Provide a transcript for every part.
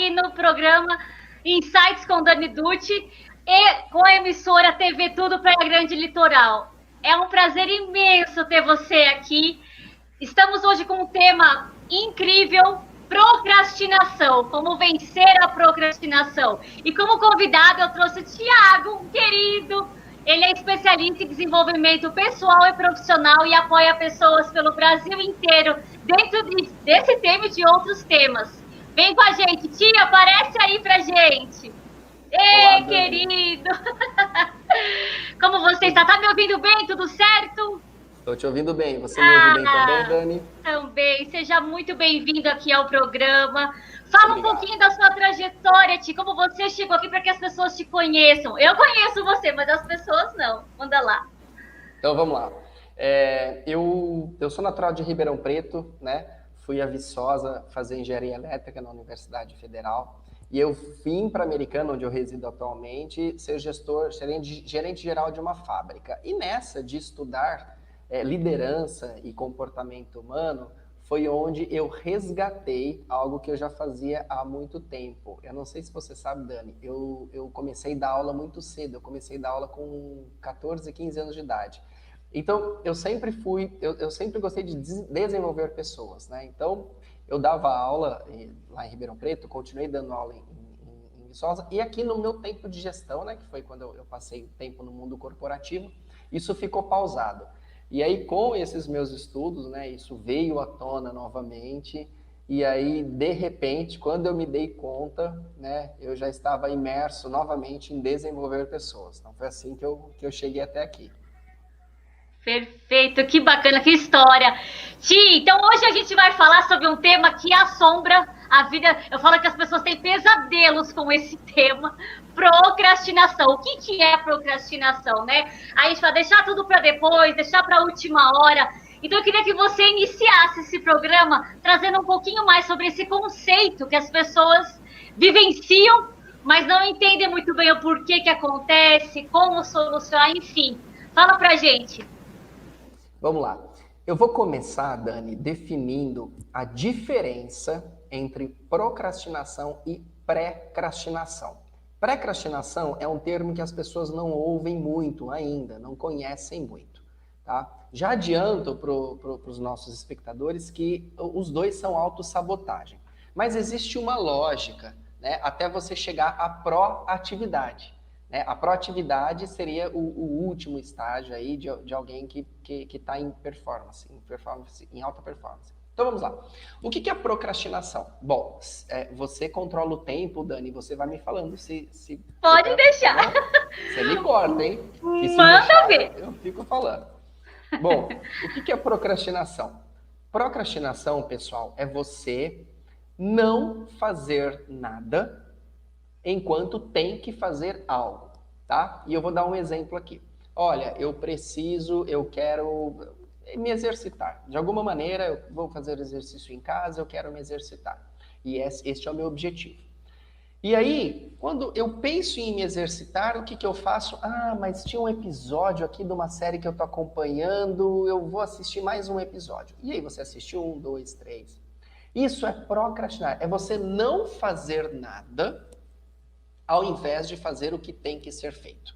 aqui no programa Insights com Dani Dutti e com a emissora TV Tudo para a Grande Litoral. É um prazer imenso ter você aqui. Estamos hoje com um tema incrível, procrastinação, como vencer a procrastinação. E como convidado eu trouxe o Thiago, um querido. Ele é especialista em desenvolvimento pessoal e profissional e apoia pessoas pelo Brasil inteiro dentro desse tema e de outros temas. Vem com a gente, Tia, aparece aí pra gente. Ei, querido! Como você está? Tá me ouvindo bem? Tudo certo? Estou te ouvindo bem. Você me ouve bem também, Dani? Também. Seja muito bem-vindo aqui ao programa. Fala um pouquinho da sua trajetória, Ti, como você chegou aqui para que as pessoas te conheçam. Eu conheço você, mas as pessoas não. Manda lá. Então, vamos lá. Eu sou natural de Ribeirão Preto, né? Fui a Viçosa fazer engenharia elétrica na Universidade Federal. E eu vim para Americana, onde eu resido atualmente, ser gerente geral de uma fábrica. E nessa de estudar liderança e comportamento humano, foi onde eu resgatei algo que eu já fazia há muito tempo. Eu não sei se você sabe, Dani, eu comecei a dar aula muito cedo. Eu comecei a dar aula com 14, 15 anos de idade. Então, eu sempre gostei de desenvolver pessoas, né? Então, eu dava aula lá em Ribeirão Preto, continuei dando aula em Viçosa, e aqui no meu tempo de gestão, né, que foi quando eu passei tempo no mundo corporativo, isso ficou pausado. E aí, com esses meus estudos, né, isso veio à tona novamente, e aí, de repente, quando eu me dei conta, né, eu já estava imerso novamente em desenvolver pessoas. Então, foi assim que eu cheguei até aqui. Perfeito, que bacana, que história. Ti, então hoje a gente vai falar sobre um tema que assombra a vida. Eu falo que as pessoas têm pesadelos com esse tema, procrastinação. O que é procrastinação, né? Aí a gente vai deixar tudo para depois, deixar para a última hora. Então eu queria que você iniciasse esse programa trazendo um pouquinho mais sobre esse conceito que as pessoas vivenciam, mas não entendem muito bem o porquê que acontece, como solucionar, enfim. Fala pra gente. Vamos lá. Eu vou começar, Dani, definindo a diferença entre procrastinação e pré-crastinação. Pré-crastinação é um termo que as pessoas não ouvem muito ainda, não conhecem muito. Tá? Já adianto para os nossos espectadores que os dois são autossabotagem. Mas existe uma lógica, né, até você chegar à proatividade. A proatividade seria o último estágio aí de alguém que está em performance, em alta performance. Então vamos lá. O que é procrastinação? Bom, você controla o tempo, Dani, você vai me falando se Pode deixar. Você me corta, hein? E se Manda deixar, ver. eu fico falando. Bom, o que é procrastinação? Procrastinação, pessoal, é você não fazer nada enquanto tem que fazer algo, tá? E eu vou dar um exemplo aqui. Olha, eu quero me exercitar. De alguma maneira, eu vou fazer exercício em casa, eu quero me exercitar. E este é o meu objetivo. E aí, quando eu penso em me exercitar, o que eu faço? Ah, mas tinha um episódio aqui de uma série que eu tô acompanhando, eu vou assistir mais um episódio. E aí você assiste 1, 2, 3. Isso é procrastinar, é você não fazer nada ao invés de fazer o que tem que ser feito.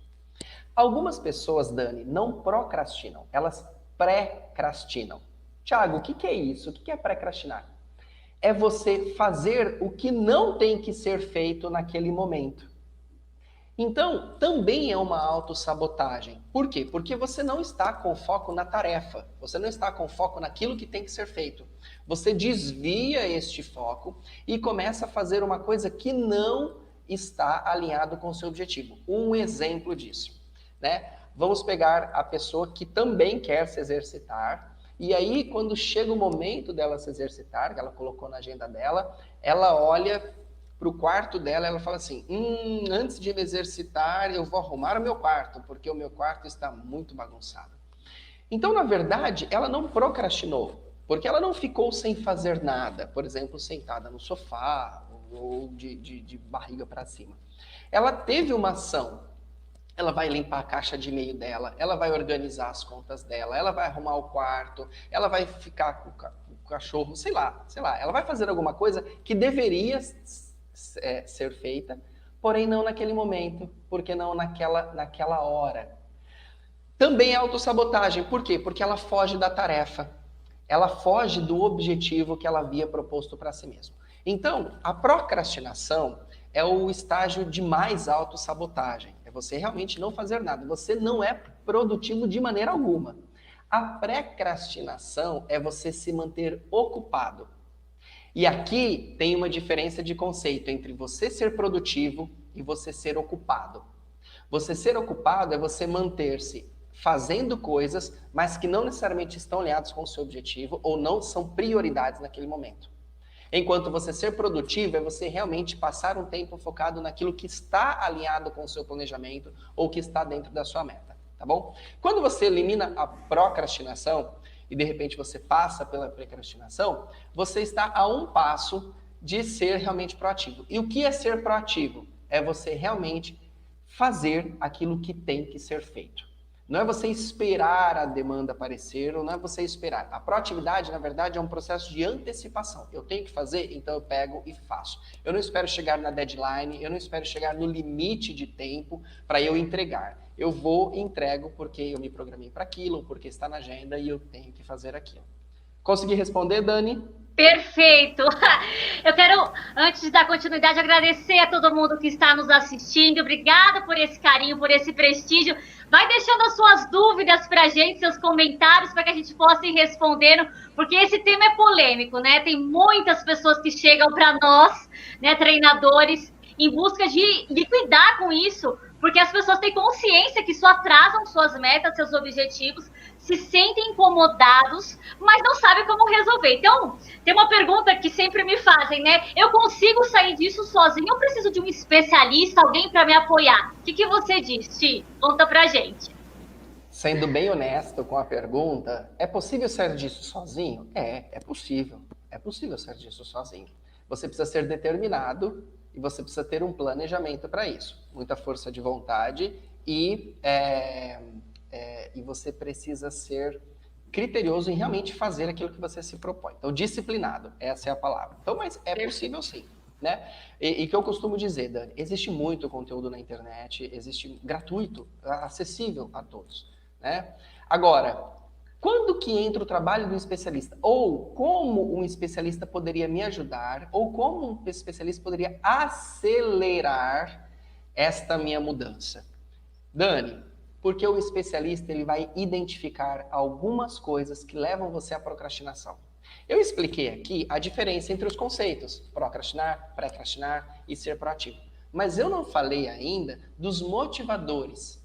Algumas pessoas, Dani, não procrastinam, elas pré-crastinam. Tiago, o que é isso? O que é pré-crastinar? É você fazer o que não tem que ser feito naquele momento. Então, também é uma autossabotagem. Por quê? Porque você não está com foco na tarefa, você não está com foco naquilo que tem que ser feito. Você desvia este foco e começa a fazer uma coisa que não está alinhado com o seu objetivo. Um exemplo disso, né? Vamos pegar a pessoa que também quer se exercitar, e aí quando chega o momento dela se exercitar, que ela colocou na agenda dela, ela olha para o quarto dela, ela fala assim, antes de me exercitar, eu vou arrumar o meu quarto, porque o meu quarto está muito bagunçado. Então, na verdade, ela não procrastinou, porque ela não ficou sem fazer nada, por exemplo, sentada no sofá ou de barriga para cima. Ela teve uma ação. Ela vai limpar a caixa de e-mail dela, ela vai organizar as contas dela, ela vai arrumar o quarto, ela vai ficar com o cachorro, sei lá. Ela vai fazer alguma coisa que deveria ser feita, porém não naquele momento, porque não naquela hora. Também é autossabotagem. Por quê? Porque ela foge da tarefa. Ela foge do objetivo que ela havia proposto para si mesma. Então, a procrastinação é o estágio de mais autossabotagem. É você realmente não fazer nada. Você não é produtivo de maneira alguma. A precrastinação é você se manter ocupado. E aqui tem uma diferença de conceito entre você ser produtivo e você ser ocupado. Você ser ocupado é você manter-se fazendo coisas, mas que não necessariamente estão alinhadas com o seu objetivo ou não são prioridades naquele momento. Enquanto você ser produtivo é você realmente passar um tempo focado naquilo que está alinhado com o seu planejamento ou que está dentro da sua meta, tá bom? Quando você elimina a procrastinação e de repente você passa pela procrastinação, você está a um passo de ser realmente proativo. E o que é ser proativo? É você realmente fazer aquilo que tem que ser feito. Não é você esperar a demanda aparecer, ou não é você esperar. A proatividade, na verdade, é um processo de antecipação. Eu tenho que fazer, então eu pego e faço. Eu não espero chegar na deadline, eu não espero chegar no limite de tempo para eu entregar. Eu vou e entrego porque eu me programei para aquilo, porque está na agenda e eu tenho que fazer aquilo. Consegui responder, Dani? Perfeito! Eu quero, antes de dar continuidade, agradecer a todo mundo que está nos assistindo. Obrigada por esse carinho, por esse prestígio. Vai deixando as suas dúvidas para a gente, seus comentários, para que a gente possa ir respondendo, porque esse tema é polêmico, né? Tem muitas pessoas que chegam para nós, né, treinadores, em busca de liquidar com isso, porque as pessoas têm consciência que isso atrasam suas metas, seus objetivos, se sentem incomodados, mas não sabem como resolver. Então, tem uma pergunta que sempre me fazem, né? Eu consigo sair disso sozinho? Eu preciso de um especialista, alguém para me apoiar? O que você diz, Ti? Conta pra gente. Sendo bem honesto com a pergunta, é possível sair disso sozinho? É possível. É possível sair disso sozinho. Você precisa ser determinado e você precisa ter um planejamento para isso. Muita força de vontade e você precisa ser criterioso em realmente fazer aquilo que você se propõe. Então, disciplinado, essa é a palavra. Então, mas é possível sim, né? E que eu costumo dizer, Dani, existe muito conteúdo na internet, existe gratuito, acessível a todos, né? Agora, quando que entra o trabalho do especialista? Ou como um especialista poderia me ajudar? Ou como um especialista poderia acelerar esta minha mudança? Dani, porque o especialista ele vai identificar algumas coisas que levam você à procrastinação. Eu expliquei aqui a diferença entre os conceitos, procrastinar, pré-crastinar e ser proativo. Mas eu não falei ainda dos motivadores.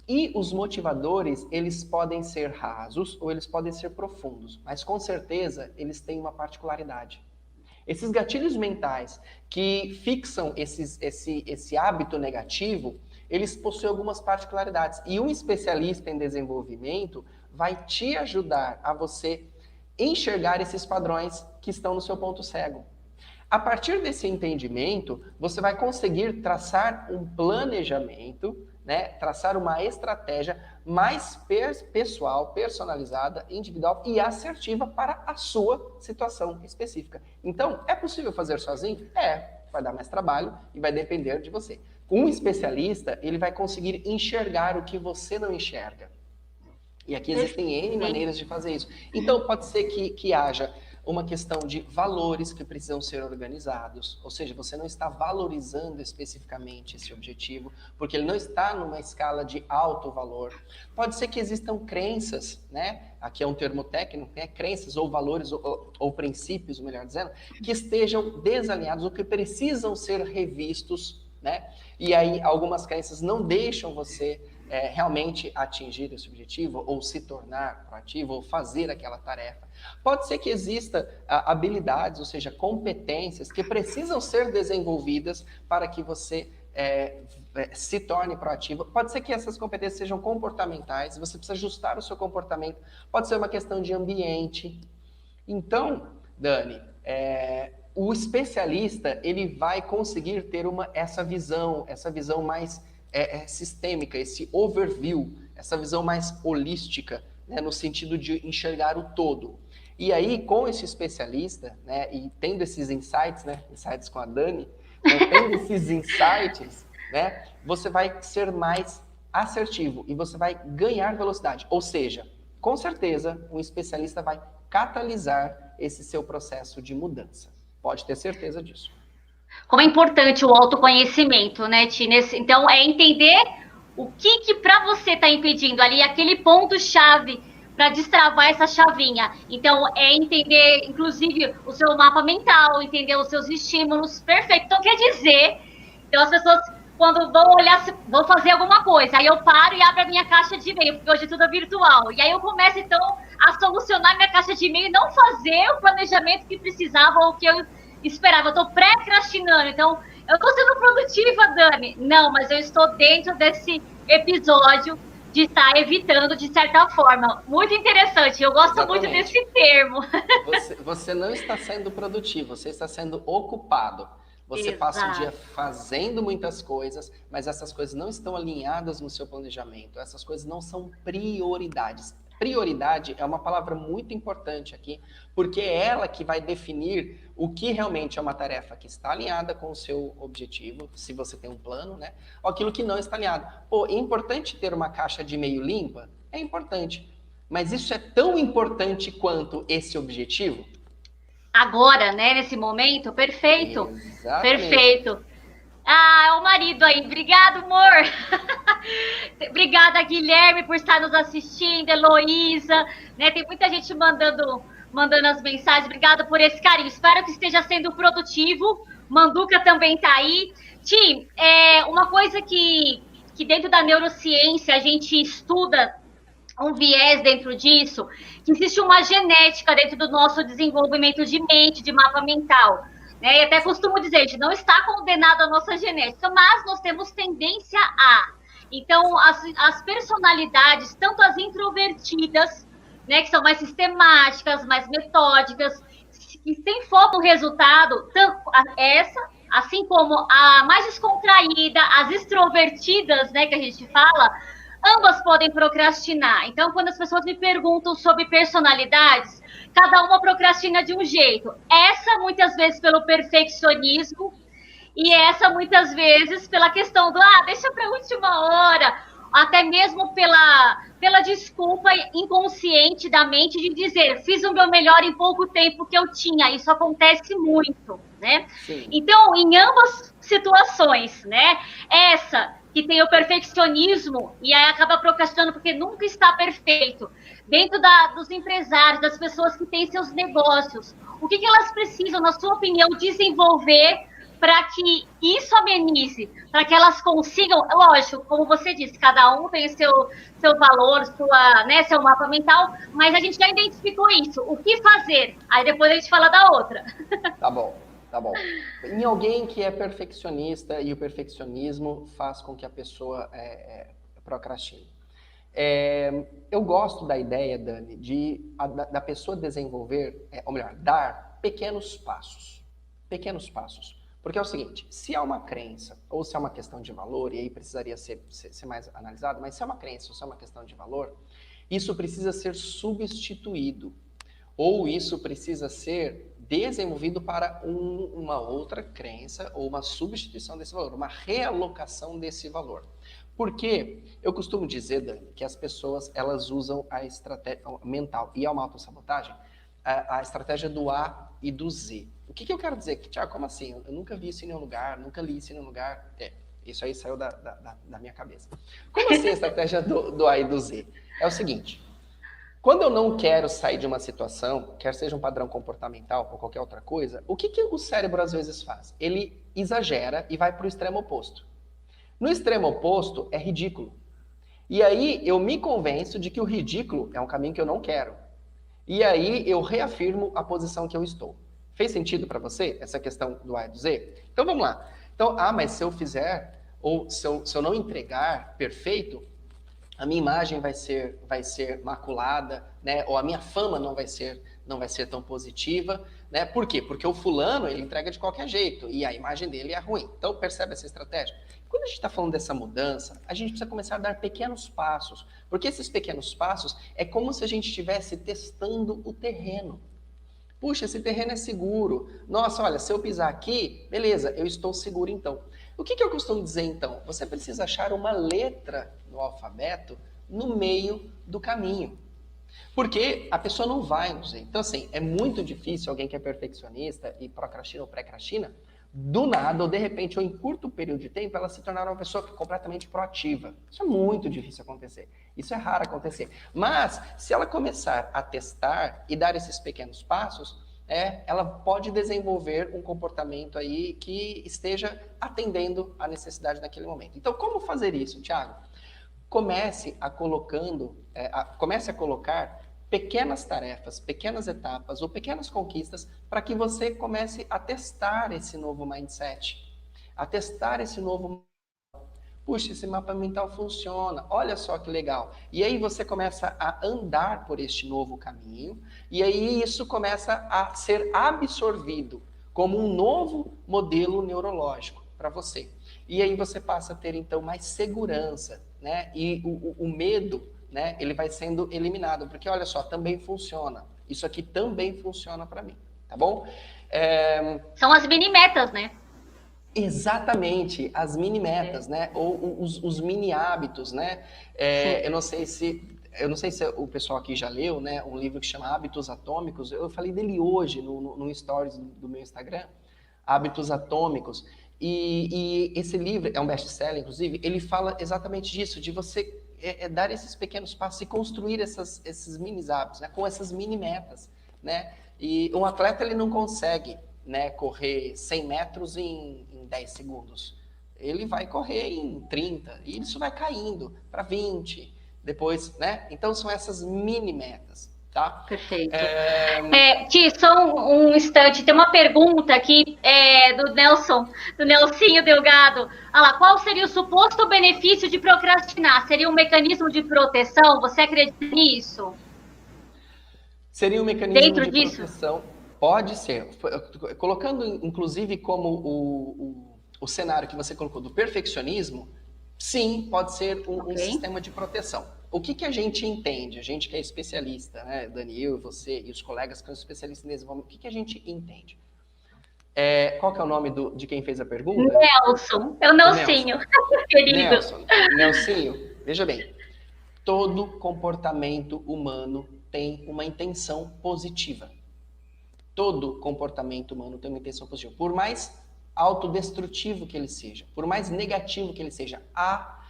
E os motivadores, eles podem ser rasos ou eles podem ser profundos, mas com certeza eles têm uma particularidade. Esses gatilhos mentais que fixam esse hábito negativo, eles possuem algumas particularidades. E um especialista em desenvolvimento vai te ajudar a você enxergar esses padrões que estão no seu ponto cego. A partir desse entendimento, você vai conseguir traçar um planejamento, né? Traçar uma estratégia mais pessoal, personalizada, individual e assertiva para a sua situação específica. Então, é possível fazer sozinho? Vai dar mais trabalho e vai depender de você. Um especialista, ele vai conseguir enxergar o que você não enxerga. E aqui existem N maneiras de fazer isso. Então, pode ser que haja uma questão de valores que precisam ser organizados, ou seja, você não está valorizando especificamente esse objetivo, porque ele não está numa escala de alto valor. Pode ser que existam crenças, né? Aqui é um termo técnico, né? Crenças ou valores ou princípios, melhor dizendo, que estejam desalinhados ou que precisam ser revistos, né? E aí algumas crenças não deixam você realmente atingir esse objetivo ou se tornar proativo ou fazer aquela tarefa. Pode ser que exista habilidades, ou seja, competências que precisam ser desenvolvidas para que você se torne proativo. Pode ser que essas competências sejam comportamentais, você precisa ajustar o seu comportamento. Pode ser uma questão de ambiente. Então, Dani, o especialista ele vai conseguir ter essa visão mais sistêmica, esse overview, essa visão mais holística, né, no sentido de enxergar o todo. E aí, com esse especialista, né, e tendo esses insights, né, insights com a Dani, né, tendo esses insights, né, você vai ser mais assertivo e você vai ganhar velocidade. Ou seja, com certeza, um especialista vai catalisar esse seu processo de mudança. Pode ter certeza disso. Como é importante o autoconhecimento, né, Ti? Então, é entender o que para você está impedindo ali, aquele ponto-chave para destravar essa chavinha. Então, é entender, inclusive, o seu mapa mental, entender os seus estímulos. Perfeito. Então, quer dizer, então as pessoas, quando vão olhar, vão fazer alguma coisa, aí eu paro e abro a minha caixa de e-mail, porque hoje tudo é virtual. E aí eu começo, então, a solucionar minha caixa de e-mail e não fazer o planejamento que precisava ou que eu esperava. Eu tô pré-crastinando. Então, eu tô sendo produtiva, Dani. Não, mas eu estou dentro desse episódio de estar evitando, de certa forma. Muito interessante. Eu gosto Exatamente. Muito desse termo. Você não está sendo produtivo, você está sendo ocupado. Você Exato. Passa o dia fazendo muitas coisas, mas essas coisas não estão alinhadas no seu planejamento. Essas coisas não são prioridades. Prioridade é uma palavra muito importante aqui, porque é ela que vai definir o que realmente é uma tarefa que está alinhada com o seu objetivo, se você tem um plano, né? Ou aquilo que não está alinhado. Pô, é importante ter uma caixa de e-mail limpa? É importante. Mas isso é tão importante quanto esse objetivo? Agora, né? Nesse momento? Perfeito. Exatamente. Perfeito. Ah, é o marido aí. Obrigado, amor. Obrigada, Guilherme, por estar nos assistindo, Heloísa, né? Tem muita gente mandando as mensagens. Obrigada por esse carinho. Espero que esteja sendo produtivo. Manduca também tá aí. Ti, uma coisa que dentro da neurociência a gente estuda um viés dentro disso, que existe uma genética dentro do nosso desenvolvimento de mente, de mapa mental. E até costumo dizer, a gente não está condenado à nossa genética, mas nós temos tendência a. Então, as personalidades, tanto as introvertidas, né, que são mais sistemáticas, mais metódicas, que têm foco no resultado, essa, assim como a mais descontraída, as extrovertidas, né, que a gente fala, ambas podem procrastinar. Então, quando as pessoas me perguntam sobre personalidades, cada uma procrastina de um jeito. Essa, muitas vezes, pelo perfeccionismo, e essa, muitas vezes, pela questão do, deixa para a última hora, até mesmo pela desculpa inconsciente da mente de dizer, fiz o meu melhor em pouco tempo que eu tinha. Isso acontece muito, né? Sim. Então, em ambas situações, né? Essa que tem o perfeccionismo e aí acaba procrastinando porque nunca está perfeito. Dentro dos empresários, das pessoas que têm seus negócios, o que elas precisam, na sua opinião, desenvolver para que isso amenize, para que elas consigam, lógico, como você disse, cada um tem seu valor, seu mapa mental, mas a gente já identificou isso. O que fazer? Aí depois a gente fala da outra. Tá bom. Tá bom. Em alguém que é perfeccionista e o perfeccionismo faz com que a pessoa procrastine. Eu gosto da ideia, Dani, da pessoa desenvolver, ou melhor, dar pequenos passos. Pequenos passos. Porque é o seguinte, se é uma crença, ou se é uma questão de valor, e aí precisaria ser mais analisado, mas se é uma crença ou se é uma questão de valor, isso precisa ser substituído. Ou isso precisa ser desenvolvido para uma outra crença ou uma substituição desse valor, uma realocação desse valor. Porque eu costumo dizer, Dani, que as pessoas elas usam a estratégia mental e a autossabotagem, a estratégia do A e do Z. O que eu quero dizer? Tiago, como assim? Eu nunca vi isso em nenhum lugar, nunca li isso em nenhum lugar. Isso aí saiu da minha cabeça. Como assim a estratégia do A e do Z? É o seguinte... Quando eu não quero sair de uma situação, quer seja um padrão comportamental ou qualquer outra coisa, o que o cérebro às vezes faz? Ele exagera e vai para o extremo oposto. No extremo oposto é ridículo. E aí eu me convenço de que o ridículo é um caminho que eu não quero. E aí eu reafirmo a posição que eu estou. Fez sentido para você essa questão do A e do Z? Então vamos lá. Então, mas se eu fizer, ou se eu não entregar perfeito, a minha imagem vai ser maculada, né? Ou a minha fama não vai ser não vai ser tão positiva, né? Por quê? Porque o fulano, ele entrega de qualquer jeito e a imagem dele é ruim. Então, percebe essa estratégia? Quando a gente está falando dessa mudança, a gente precisa começar a dar pequenos passos, porque esses pequenos passos é como se a gente estivesse testando o terreno. Puxa, esse terreno é seguro. Nossa, olha, se eu pisar aqui, beleza, eu estou seguro então. O que eu costumo dizer então? Você precisa achar uma letra no alfabeto no meio do caminho. Porque a pessoa não vai no jeito. Então, assim, é muito difícil alguém que é perfeccionista e procrastina ou pré-crastina, do nada, ou de repente, ou em curto período de tempo, ela se tornar uma pessoa completamente proativa. Isso é muito difícil acontecer. Isso é raro acontecer. Mas, se ela começar a testar e dar esses pequenos passos, ela pode desenvolver um comportamento aí que esteja atendendo à necessidade naquele momento. Então, como fazer isso, Thiago? Comece a colocar pequenas tarefas, pequenas etapas ou pequenas conquistas para que você comece a testar esse novo mindset, a testar esse novo... Puxa, esse mapa mental funciona, olha só que legal. E aí você começa a andar por este novo caminho e aí isso começa a ser absorvido como um novo modelo neurológico para você. E aí você passa a ter, então, mais segurança, né? E o medo, né? Ele vai sendo eliminado, porque, olha só, também funciona. Isso aqui também funciona para mim, tá bom? São as mini metas, né? Exatamente, as mini metas, né? Ou os mini hábitos, né? Eu não sei se o pessoal aqui já leu, né? Um livro que chama Hábitos Atômicos. Eu falei dele hoje no stories do meu Instagram, Hábitos Atômicos. E esse livro é um best-seller, inclusive. Ele fala exatamente disso, de você dar esses pequenos passos e construir esses mini hábitos, né? Com essas mini metas, né? E um atleta ele não consegue, né, correr 100 metros em 10 segundos. Ele vai correr em 30 e isso vai caindo para 20 depois, né? Então são essas mini metas, tá? Perfeito. Ti, só um instante, tem uma pergunta aqui do Nelsinho Delgado. Lá, qual seria o suposto benefício de procrastinar? Seria um mecanismo de proteção? Você acredita nisso? Seria um mecanismo de proteção. Pode ser. Colocando, inclusive, como o cenário que você colocou do perfeccionismo, sim, pode ser um sistema de proteção. O que a gente entende? A gente que é especialista, né, Daniel, você e os colegas que são especialistas em desenvolvimento, o que a gente entende? Qual que é o nome de quem fez a pergunta? Nelson. É o Nelsinho. Querido. Nelsinho, veja bem. Todo comportamento humano tem uma intenção positiva. Todo comportamento humano tem uma intenção positiva. Por mais autodestrutivo que ele seja, por mais negativo que ele seja, há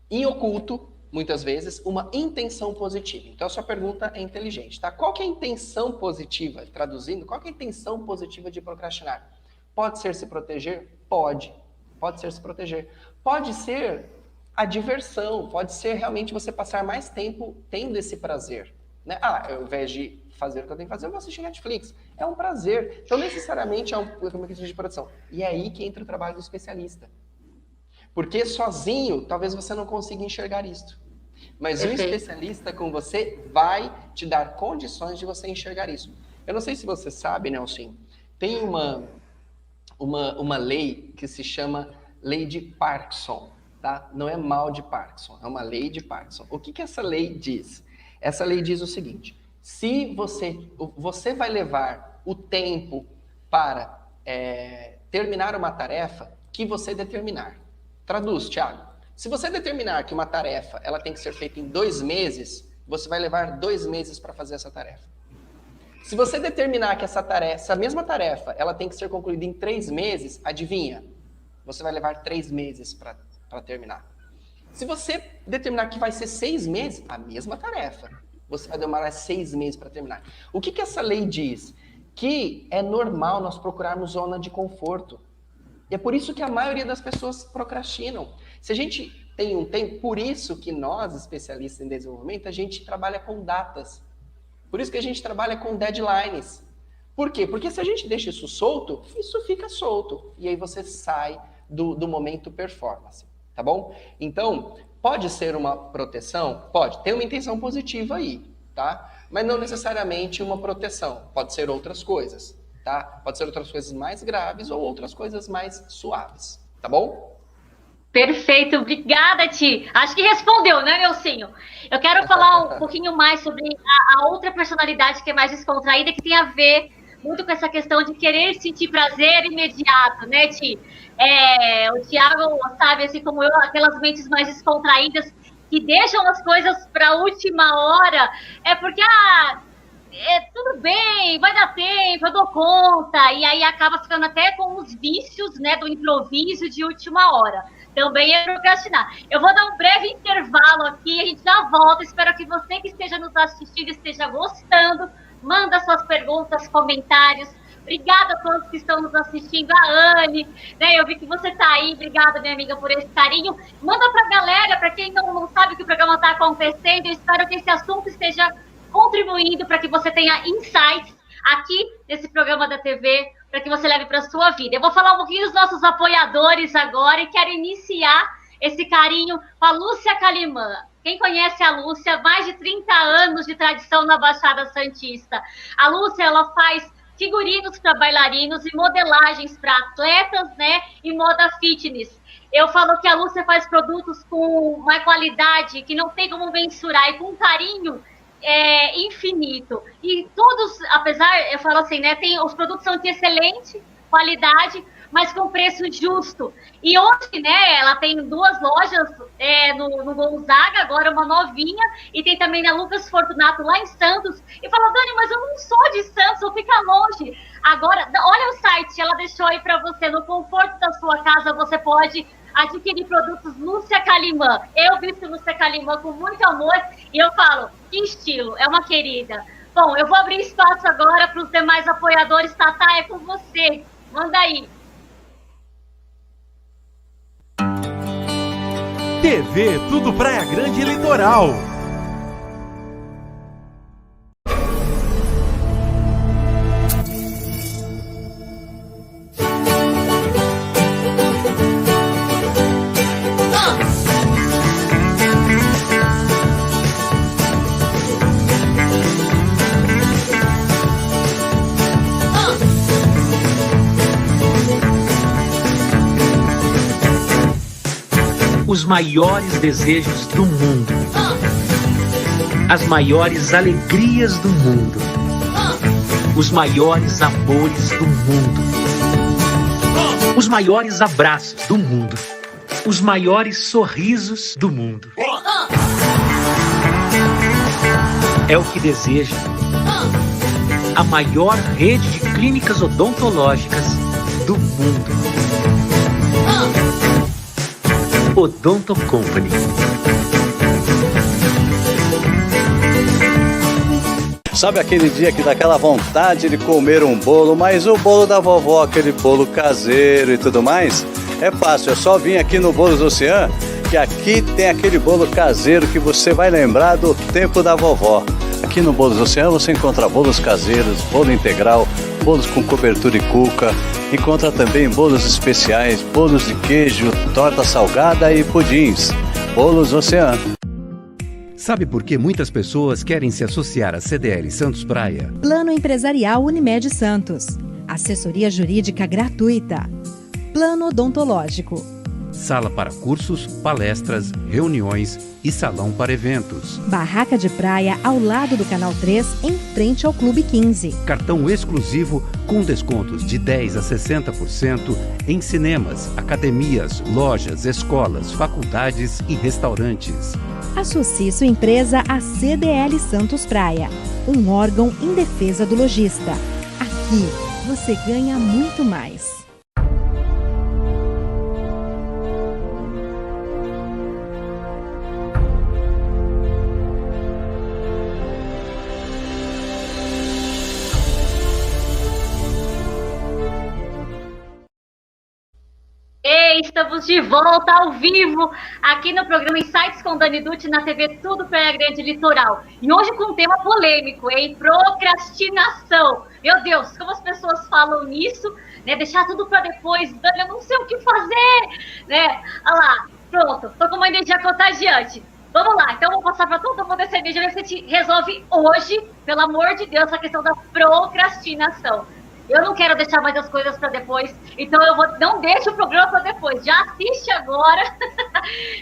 em oculto, muitas vezes, uma intenção positiva. Então, a sua pergunta é inteligente, tá? Qual que é a intenção positiva? Traduzindo, qual que é a intenção positiva de procrastinar? Pode ser se proteger? Pode. Pode ser se proteger. Pode ser a diversão, pode ser realmente você passar mais tempo tendo esse prazer, né? Ao invés de fazer o que eu tenho que fazer, eu vou assistir Netflix. É um prazer. Então, necessariamente, é uma questão de proteção. E é aí que entra o trabalho do especialista. Porque sozinho, talvez você não consiga enxergar isso. Mas o especialista com você vai te dar condições de você enxergar isso. Eu não sei se você sabe, Nelson, tem uma lei que se chama Lei de Parkinson, tá? Não é mal de Parkinson, é uma lei de Parkinson. O que essa lei diz? Essa lei diz o seguinte: se você vai levar o tempo para terminar uma tarefa que você determinar. Traduz, Thiago. Se você determinar que uma tarefa ela tem que ser feita em 2 meses, você vai levar 2 meses para fazer essa tarefa. Se você determinar que essa mesma tarefa ela tem que ser concluída em 3 meses, adivinha? Você vai levar 3 meses para terminar. Se você determinar que vai ser 6 meses, a mesma tarefa, você vai demorar 6 meses para terminar. O que essa lei diz? Que é normal nós procurarmos zona de conforto. E é por isso que a maioria das pessoas procrastinam. Se a gente tem um tempo, por isso que nós, especialistas em desenvolvimento, a gente trabalha com datas. Por isso que a gente trabalha com deadlines. Por quê? Porque se a gente deixa isso solto, isso fica solto. E aí você sai do momento performance, tá bom? Então, pode ser uma proteção? Pode. Tem uma intenção positiva aí, tá? mas não necessariamente uma proteção. Pode ser outras coisas, tá? Pode ser outras coisas mais graves ou outras coisas mais suaves, tá bom? Perfeito, obrigada, Ti. Acho que respondeu, né, Nelsinho? Eu quero falar um pouquinho mais sobre a outra personalidade que é mais descontraída, que tem a ver muito com essa questão de querer sentir prazer imediato, né, Ti? O Thiago sabe, assim como eu, aquelas mentes mais descontraídas que deixam as coisas para a última hora, é porque, tudo bem, vai dar tempo, eu dou conta, e aí acaba ficando até com os vícios, né, do improviso de última hora. Também é procrastinar. Eu vou dar um breve intervalo aqui, a gente já volta. Espero que você que esteja nos assistindo esteja gostando. Manda suas perguntas, comentários. Obrigada a todos que estão nos assistindo. A Anne, né? Eu vi que você está aí. Obrigada, minha amiga, por esse carinho. Manda para a galera, para quem não sabe que o programa está acontecendo. Eu espero que esse assunto esteja contribuindo para que você tenha insights aqui nesse programa da TV, para que você leve para a sua vida. Eu vou falar um pouquinho dos nossos apoiadores agora e quero iniciar esse carinho com a Lúcia Calimã. Quem conhece a Lúcia, mais de 30 anos de tradição na Baixada Santista. A Lúcia, ela faz figurinos para bailarinos e modelagens para atletas, né, e moda fitness. Eu falo que a Lúcia faz produtos com uma qualidade que não tem como mensurar e com um carinho infinito. E todos, apesar, eu falo assim, né, os produtos são de excelente qualidade, mas com preço justo. E hoje, né, ela tem 2 lojas no Gonzaga, agora uma novinha, e tem também na Lucas Fortunato lá em Santos. E falou, Dani, mas eu não sou de Santos, eu fico longe. Agora, olha o site, ela deixou aí para você, no conforto da sua casa, você pode adquirir produtos Lúcia Calimã. Eu visto Lúcia Calimã com muito amor e eu falo, que estilo, é uma querida. Bom, eu vou abrir espaço agora para os demais apoiadores. Tatá, é com você. Manda aí. TV Tudo Praia Grande Litoral. Os maiores desejos do mundo, as maiores alegrias do mundo, os maiores amores do mundo, os maiores abraços do mundo, os maiores sorrisos do mundo. É o que deseja a maior rede de clínicas odontológicas do mundo. Odonto Company. Sabe aquele dia que dá aquela vontade de comer um bolo, mas o bolo da vovó, aquele bolo caseiro e tudo mais? É fácil, é só vir aqui no Bolos Ocean, que aqui tem aquele bolo caseiro que você vai lembrar do tempo da vovó. Aqui no Bolos Ocean você encontra bolos caseiros, bolo integral, bolos com cobertura e cuca, encontra também bolos especiais, bolos de queijo, torta salgada e pudins. Bolos Ocean. Sabe por que muitas pessoas querem se associar à CDL Santos Praia? Plano Empresarial Unimed Santos. Assessoria Jurídica gratuita. Plano Odontológico. Sala para cursos, palestras, reuniões e salão para eventos. Barraca de praia ao lado do Canal 3, em frente ao Clube 15. Cartão exclusivo com descontos de 10% a 60% em cinemas, academias, lojas, escolas, faculdades e restaurantes. Associe sua empresa à CDL Santos Praia, um órgão em defesa do lojista. Aqui você ganha muito mais. Estamos de volta ao vivo aqui no programa Insights com Dani Dutti na TV Tudo Praia Grande Litoral. E hoje com um tema polêmico, hein? Procrastinação. Meu Deus, como as pessoas falam nisso, né? Deixar tudo para depois, Dani, eu não sei o que fazer, né? Olha lá, pronto, tô com uma energia contagiante. Vamos lá, então vou passar para todo mundo essa energia, ver se a gente resolve hoje, pelo amor de Deus, a questão da procrastinação. Eu não quero deixar mais as coisas para depois, então não deixe o programa para depois, já assiste agora,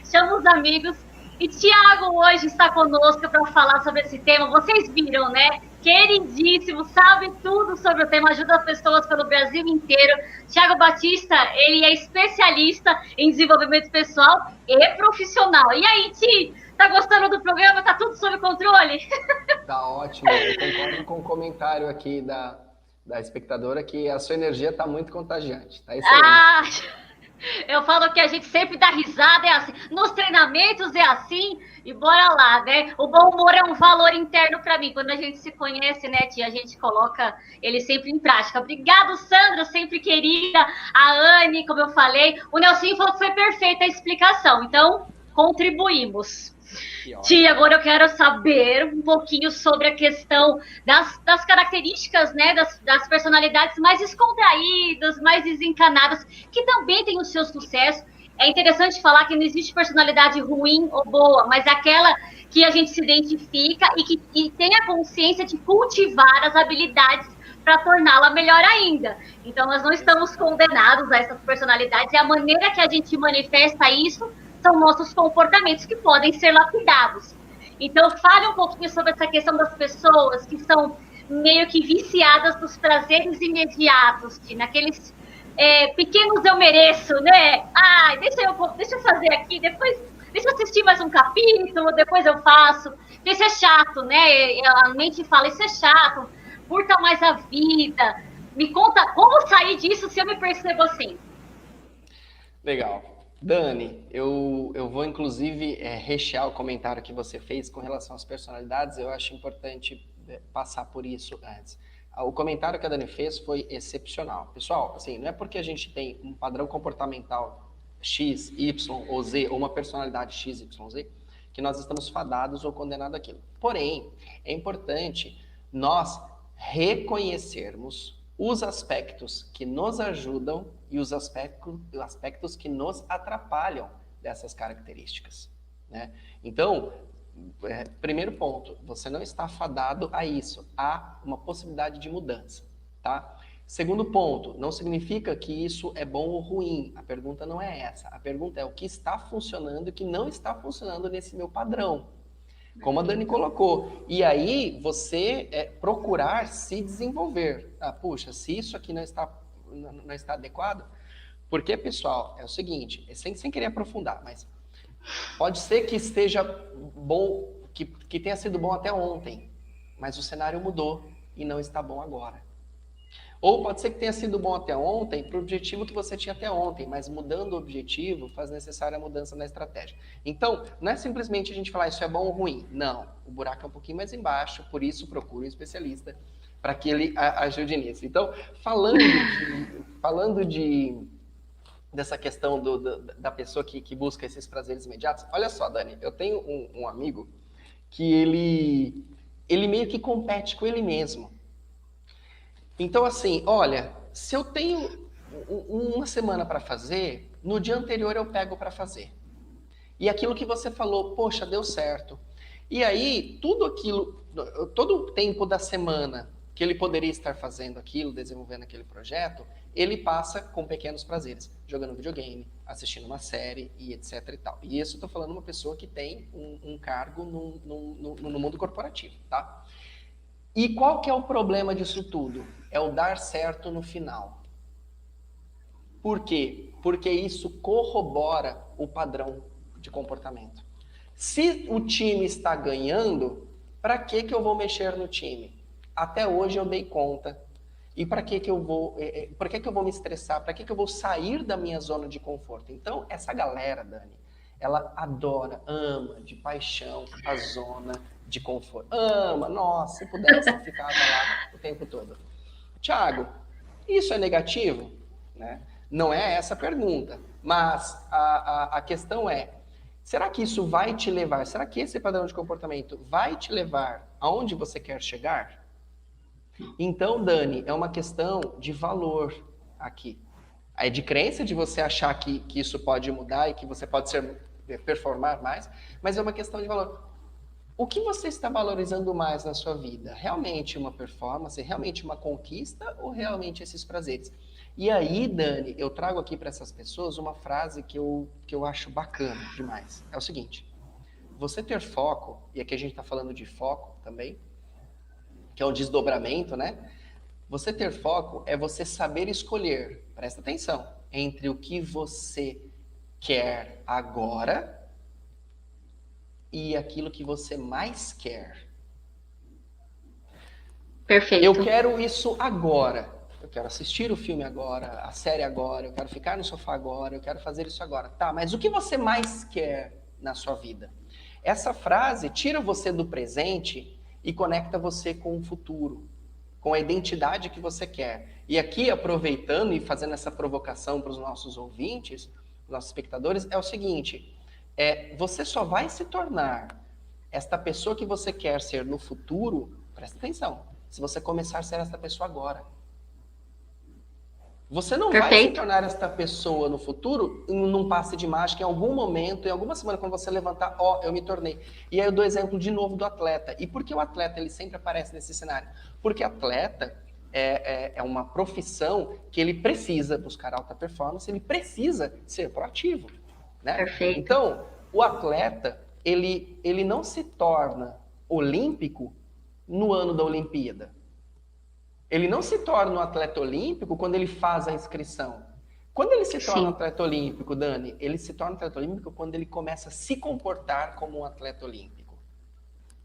chama os amigos. E Tiago hoje está conosco para falar sobre esse tema. Vocês viram, né? Queridíssimo, sabe tudo sobre o tema, ajuda as pessoas pelo Brasil inteiro. Tiago Batista, ele é especialista em desenvolvimento pessoal e profissional. E aí, Ti, tá gostando do programa? Tá tudo sob controle? Tá ótimo, eu concordo com o comentário aqui da espectadora que a sua energia tá muito contagiante, tá excelente. Eu falo que a gente sempre dá risada, é assim. Nos treinamentos é assim, e bora lá, né? O bom humor é um valor interno para mim. Quando a gente se conhece, né, Tia, a gente coloca ele sempre em prática. Obrigado, Sandra, sempre querida. A Anne, como eu falei. O Nelson falou que foi perfeita a explicação. Então, contribuímos. Tia, agora eu quero saber um pouquinho sobre a questão das características, né, das personalidades mais descontraídas, mais desencanadas, que também têm o seu sucesso. É interessante falar que não existe personalidade ruim ou boa, mas aquela que a gente se identifica e tem a consciência de cultivar as habilidades para torná-la melhor ainda. Então, nós não estamos condenados a essas personalidades, e a maneira que a gente manifesta isso são nossos comportamentos que podem ser lapidados. Então, fale um pouquinho sobre essa questão das pessoas que são meio que viciadas nos prazeres imediatos, naqueles pequenos eu mereço, né? Ah, deixa eu fazer aqui, depois deixa eu assistir mais um capítulo, depois eu faço. Isso é chato, né? A mente fala, isso é chato, curta mais a vida. Me conta como sair disso se eu me percebo assim. Legal. Dani, eu vou inclusive rechear o comentário que você fez com relação às personalidades. Eu acho importante passar por isso antes. O comentário que a Dani fez foi excepcional. Pessoal, assim, não é porque a gente tem um padrão comportamental X, Y ou Z, ou uma personalidade X, Y, Z, que nós estamos fadados ou condenados àquilo. Porém, é importante nós reconhecermos os aspectos que nos ajudam e os aspectos que nos atrapalham dessas características, né? Então, primeiro ponto, você não está fadado a isso, há uma possibilidade de mudança, tá? Segundo ponto, não significa que isso é bom ou ruim, a pergunta não é essa, a pergunta é o que está funcionando e o que não está funcionando nesse meu padrão, como a Dani colocou. E aí, você procurar se desenvolver. Puxa, se isso aqui não está adequado, porque, pessoal, é o seguinte, sem querer aprofundar, mas pode ser que esteja bom, que tenha sido bom até ontem, mas o cenário mudou e não está bom agora. Ou pode ser que tenha sido bom até ontem para o objetivo que você tinha até ontem, mas mudando o objetivo faz necessária a mudança na estratégia. Então, não é simplesmente a gente falar isso é bom ou ruim. Não, o buraco é um pouquinho mais embaixo, por isso procure um especialista para que ele ajude nisso. Então, falando dessa questão da pessoa que busca esses prazeres imediatos, olha só, Dani, eu tenho um amigo que ele meio que compete com ele mesmo. Então, assim, olha, se eu tenho uma semana para fazer, no dia anterior eu pego para fazer. E aquilo que você falou, poxa, deu certo. E aí, todo o tempo da semana que ele poderia estar fazendo aquilo, desenvolvendo aquele projeto, ele passa com pequenos prazeres, jogando videogame, assistindo uma série e etc e tal. E isso eu estou falando de uma pessoa que tem um cargo no mundo corporativo, tá? E qual que é o problema disso tudo? É o dar certo no final. Por quê? Porque isso corrobora o padrão de comportamento. Se o time está ganhando, para que eu vou mexer no time? Até hoje eu dei conta. E para que eu vou me estressar? Para que eu vou sair da minha zona de conforto? Então, essa galera, Dani, ela adora, ama de paixão a zona de conforto. Ama, nossa, se pudesse eu ficava lá o tempo todo. Tiago, isso é negativo? Né? Não é essa a pergunta, mas a questão é, será que isso vai te levar, será que esse padrão de comportamento vai te levar aonde você quer chegar? Então, Dani, é uma questão de valor aqui. É de crença de você achar que isso pode mudar e que você pode ser performar mais, mas é uma questão de valor. O que você está valorizando mais na sua vida? Realmente uma performance, realmente uma conquista ou realmente esses prazeres? E aí, Dani, eu trago aqui para essas pessoas uma frase que eu acho bacana demais. É o seguinte, você ter foco, e aqui a gente está falando de foco também, que é um desdobramento, né? Você ter foco é você saber escolher, presta atenção, entre o que você quer agora e aquilo que você mais quer. Perfeito. Eu quero isso agora. Eu quero assistir o filme agora, a série agora, eu quero ficar no sofá agora, eu quero fazer isso agora. Tá, mas o que você mais quer na sua vida? Essa frase tira você do presente e conecta você com o futuro, com a identidade que você quer. E aqui, aproveitando e fazendo essa provocação para os nossos ouvintes, os nossos espectadores, é o seguinte, você só vai se tornar esta pessoa que você quer ser no futuro, presta atenção, se você começar a ser essa pessoa agora. Você não vai se tornar esta pessoa no futuro num passe de mágica, em algum momento, em alguma semana, quando você levantar, eu me tornei. E aí eu dou exemplo de novo do atleta. E por que o atleta ele sempre aparece nesse cenário? Porque atleta é uma profissão que ele precisa buscar alta performance, ele precisa ser proativo. Né? Perfeito. Então, o atleta, ele não se torna olímpico no ano da Olimpíada. Ele não se torna um atleta olímpico quando ele faz a inscrição. Quando ele se torna um atleta olímpico, Dani, ele se torna um atleta olímpico quando ele começa a se comportar como um atleta olímpico.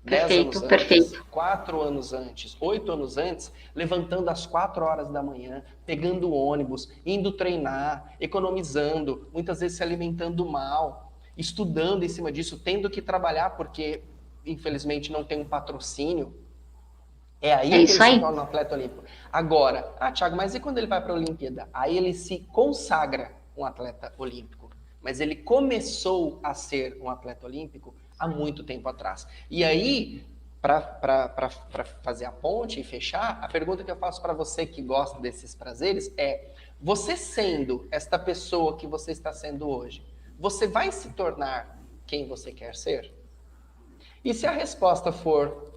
10 anos antes, 4 anos antes, 8 anos antes, levantando às 4 horas da manhã, pegando ônibus, indo treinar, economizando, muitas vezes se alimentando mal, estudando em cima disso, tendo que trabalhar porque, infelizmente, não tem um patrocínio. É aí que ele se torna um atleta olímpico. Agora, Thiago, mas e quando ele vai para a Olimpíada? Aí ele se consagra um atleta olímpico. Mas ele começou a ser um atleta olímpico há muito tempo atrás. E aí, para fazer a ponte e fechar, a pergunta que eu faço para você que gosta desses prazeres é: você sendo esta pessoa que você está sendo hoje, você vai se tornar quem você quer ser? E se a resposta for: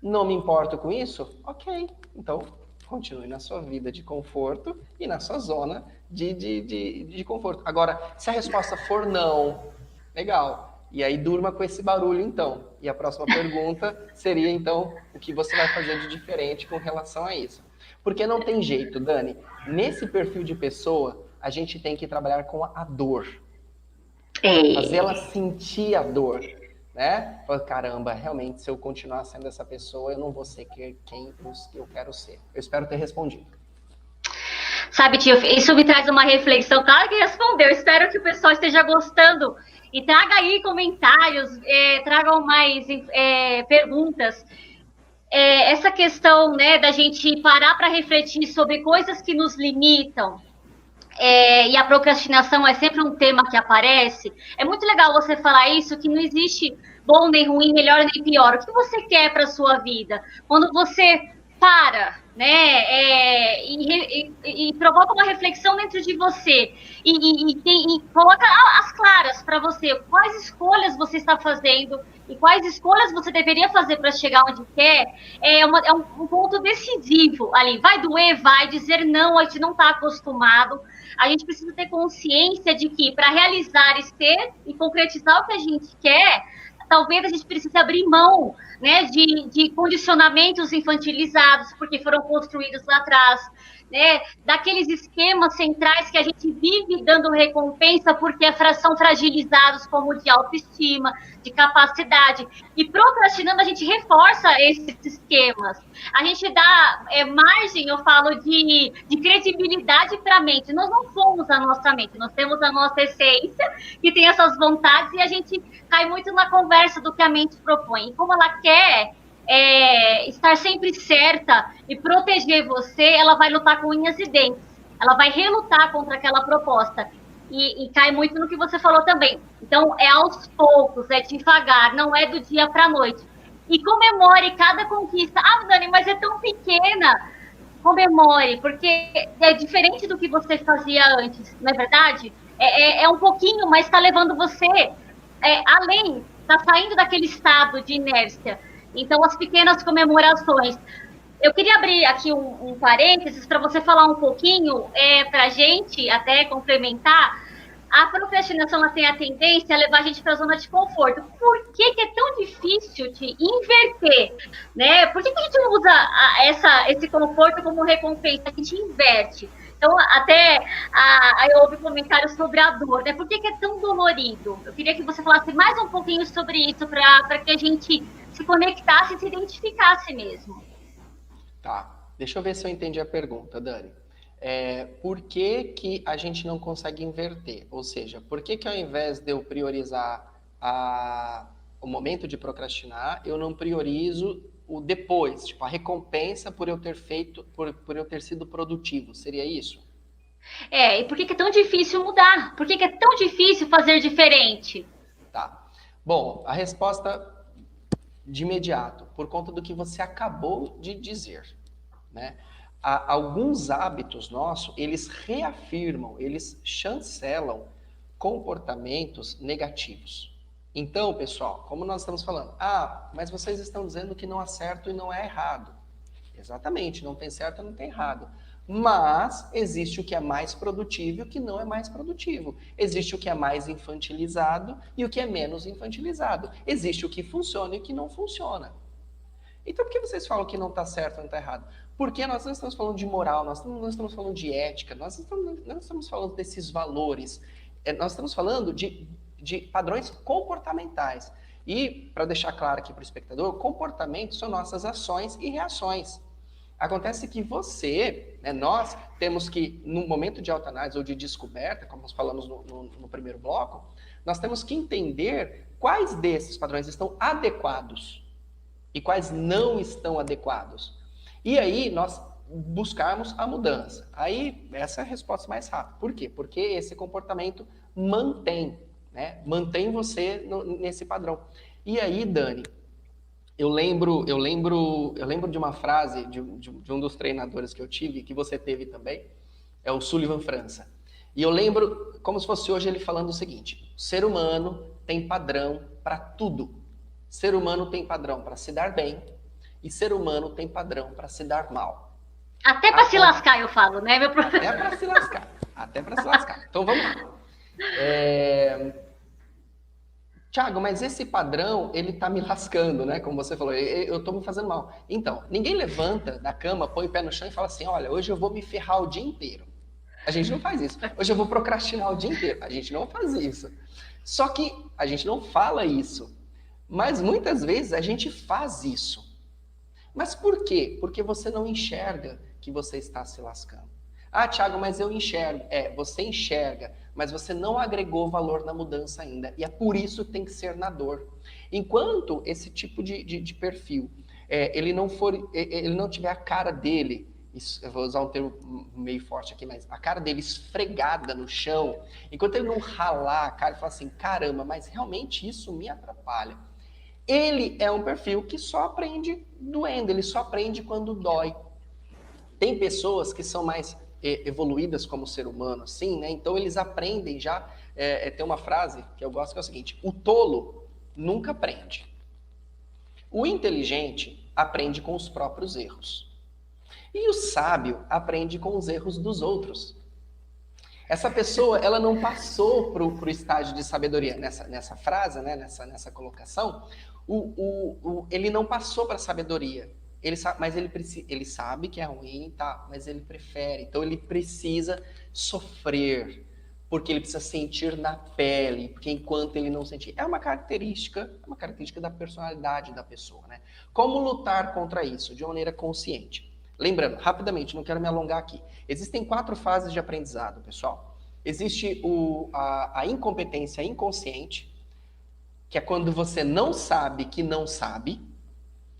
não me importo com isso, ok. Então, continue na sua vida de conforto e na sua zona de conforto. Agora, se a resposta for não, legal. E aí durma com esse barulho, então. E a próxima pergunta seria, então, o que você vai fazer de diferente com relação a isso? Porque não tem jeito, Dani. Nesse perfil de pessoa, a gente tem que trabalhar com a dor. Fazer ela sentir a dor. Né? Caramba, realmente, se eu continuar sendo essa pessoa, eu não vou ser quem eu quero ser. Eu espero ter respondido. Sabe, tio, isso me traz uma reflexão. Claro que respondeu. Espero que o pessoal esteja gostando. E traga aí comentários, tragam mais perguntas. Essa questão, né, da gente parar para refletir sobre coisas que nos limitam. E a procrastinação é sempre um tema que aparece. É muito legal você falar isso, que não existe bom nem ruim, melhor nem pior. O que você quer para a sua vida? Quando você para, né, e provoca uma reflexão dentro de você e coloca as claras para você quais escolhas você está fazendo e quais escolhas você deveria fazer para chegar onde quer, é um ponto decisivo ali. Vai doer, vai dizer não, a gente não está acostumado. A gente precisa ter consciência de que para realizar, ter e concretizar o que a gente quer, talvez a gente precise abrir mão, né, de condicionamentos infantilizados, porque foram construídos lá atrás, né, daqueles esquemas centrais que a gente vive dando recompensa porque são fragilizados, como de autoestima, de capacidade. E procrastinando, a gente reforça esses esquemas. A gente dá margem, eu falo, de credibilidade para a mente. Nós não somos a nossa mente, nós temos a nossa essência, que tem essas vontades, e a gente cai muito na conversa do que a mente propõe. E como ela quer estar sempre certa e proteger você, ela vai lutar com unhas e dentes. Ela vai relutar contra aquela proposta. E cai muito no que você falou também. Então, é aos poucos, é devagar, não é do dia para a noite. E comemore cada conquista. Dani, mas é tão pequena. Comemore, porque é diferente do que você fazia antes, não é verdade? É um pouquinho, mas está levando você além, está saindo daquele estado de inércia. Então, as pequenas comemorações. Eu queria abrir aqui um parênteses para você falar um pouquinho, para a gente até complementar. A procrastinação ela tem a tendência a levar a gente para a zona de conforto. Por que é tão difícil de inverter? Né? Por que a gente não usa esse conforto como recompensa? A gente inverte. Então, até aí eu ouvi comentários sobre a dor, né? Por que é tão dolorido? Eu queria que você falasse mais um pouquinho sobre isso, para que a gente se conectasse e se identificasse mesmo. Tá, deixa eu ver se eu entendi a pergunta, Dani. Por que a gente não consegue inverter? Ou seja, por que ao invés de eu priorizar o momento de procrastinar, eu não priorizo o depois, tipo, a recompensa por eu ter feito, por eu ter sido produtivo? Seria isso? E por que é tão difícil mudar? Por que é tão difícil fazer diferente? Tá. Bom, a resposta de imediato, por conta do que você acabou de dizer, né? Alguns hábitos nossos, eles reafirmam, eles chancelam comportamentos negativos. Então, pessoal, como nós estamos falando, mas vocês estão dizendo que não há certo e não é errado. Exatamente, não tem certo e não tem errado. Mas existe o que é mais produtivo e o que não é mais produtivo. Existe o que é mais infantilizado e o que é menos infantilizado. Existe o que funciona e o que não funciona. Então, por que vocês falam que não está certo e não está errado? Porque nós não estamos falando de moral, nós não estamos falando de ética, nós não estamos falando desses valores. Nós estamos falando de padrões comportamentais. E, para deixar claro aqui para o espectador, comportamentos são nossas ações e reações. Acontece que nós temos que, no momento de autoanálise ou de descoberta, como nós falamos no primeiro bloco, nós temos que entender quais desses padrões estão adequados e quais não estão adequados. E aí, nós buscarmos a mudança. Aí, essa é a resposta mais rápida. Por quê? Porque esse comportamento mantém você nesse padrão. E aí, Dani, eu lembro de uma frase de um dos treinadores que eu tive, que você teve também, é o Sullivan França. E eu lembro, como se fosse hoje, ele falando o seguinte: o ser humano tem padrão para tudo. Ser humano tem padrão para se dar bem e ser humano tem padrão para se dar mal. Até para se lascar, eu falo, né, meu professor? Até para se lascar. Até para se lascar. Então vamos lá. Tiago, mas esse padrão, ele tá me lascando, né? Como você falou, eu tô me fazendo mal. Então, ninguém levanta da cama, põe o pé no chão e fala assim: olha, hoje eu vou me ferrar o dia inteiro. A gente não faz isso. Hoje eu vou procrastinar o dia inteiro. A gente não faz isso. Só que a gente não fala isso. Mas muitas vezes a gente faz isso. Mas por quê? Porque você não enxerga que você está se lascando. Tiago, mas eu enxergo. Você enxerga, mas você não agregou valor na mudança ainda. E é por isso que tem que ser na dor. Enquanto esse tipo de perfil, ele não tiver a cara dele, eu vou usar um termo meio forte aqui, mas a cara dele esfregada no chão, enquanto ele não ralar a cara e falar assim: caramba, mas realmente isso me atrapalha. Ele é um perfil que só aprende doendo, ele só aprende quando dói. Tem pessoas que são mais evoluídas como ser humano, assim, né? Então eles aprendem já. Tem uma frase que eu gosto que é o seguinte: o tolo nunca aprende. O inteligente aprende com os próprios erros. E o sábio aprende com os erros dos outros. Essa pessoa, ela não passou para o estágio de sabedoria. Nessa frase, né? nessa colocação, ele não passou para a sabedoria. Mas ele sabe que é ruim, tá? Mas ele prefere. Então ele precisa sofrer, porque ele precisa sentir na pele, porque enquanto ele não sentir, é uma característica da personalidade da pessoa, né? Como lutar contra isso de uma maneira consciente? Lembrando, rapidamente, não quero me alongar aqui. Existem 4 fases de aprendizado, pessoal. Existe a incompetência inconsciente, que é quando você não sabe que não sabe.